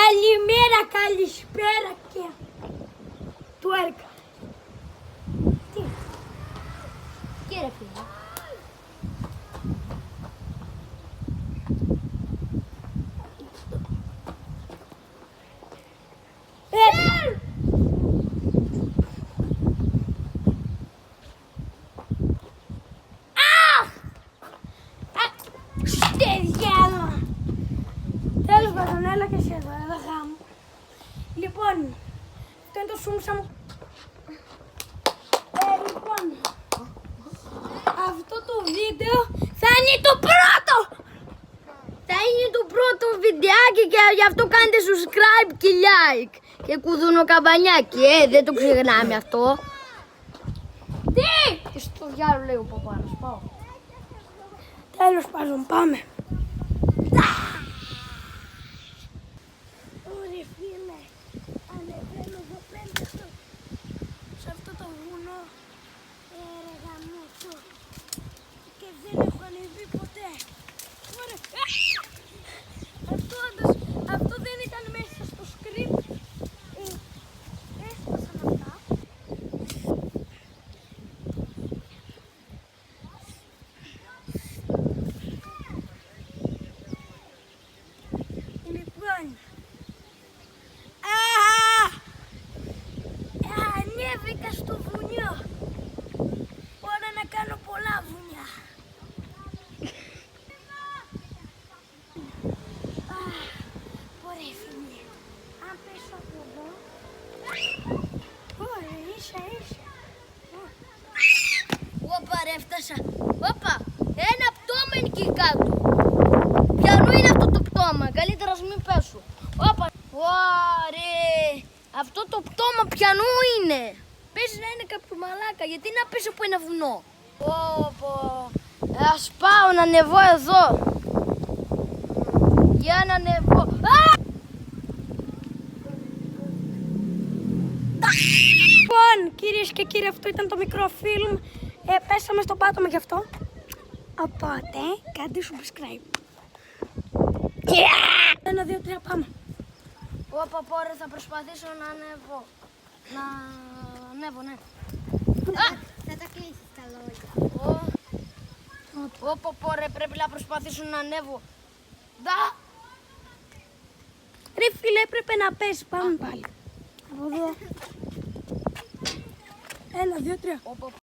Καλημέρα, καλησπέρα και του έργα. Τι, κύριε φίλε. Τέλος πάντων, έλα και εσύ εδώ, έλα μου. Λοιπόν, αυτό είναι το σούμσα μου. Λοιπόν, αυτό το βίντεο θα είναι το πρώτο! Θα είναι το πρώτο βιντεάκι και γι' αυτό κάντε subscribe και like. Και κουδούνο καμπανιάκι, δεν το ξεχνάμε αυτό. Τι! Στο διάλογο λέει ο παπάρας, πάω. Τέλος πάντων, πάμε. Ωραία φίλε, ανεβαίνω εδώ πέντε σε αυτό το βουνό, έργα μου και δεν έχω ανεβεί ποτέ. Ωραία. Αυτό δεν ήταν μέσα στο script, έσπασαν αυτά. Λοιπόν, ανέβηκα στο βουνιό. Μπορώ να κάνω πολλά βουνιά. Ωραία φίλε, αν πέσω από εδώ. Ωραία, ίσα. Όπα ρε, έφτασα. Όπα, ένα πτώμα είναι εκεί κάτω. Ποιανού είναι αυτό το πτώμα, καλύτερα ας μην πέσω. Όπα, ωραία, αυτό το πτώμα ποιανού είναι. Παίζει να είναι κάποιο μαλάκα, γιατί να πέσει από ένα βουνό. Ωπω, ας πάω να ανεβώ εδώ. Για να ανεβώ. Λοιπόν, κυρίες και κύριοι, αυτό ήταν το μικρό φιλμ. Πέσαμε στο πάτωμα γι' αυτό. Οπότε, κάντε subscribe. 1, 2, 3, πάμε. Όπα, πόρε, θα προσπαθήσω να ανέβω. Να ανέβω, ναι. Θα τα κλείσεις τα λόγια. Όπα, πόρε, πρέπει να προσπαθήσω να ανέβω. Δα! Ρε φίλε, έπρεπε να πέσει. Πάμε πάλι. Από εδώ. 1, 2, 3.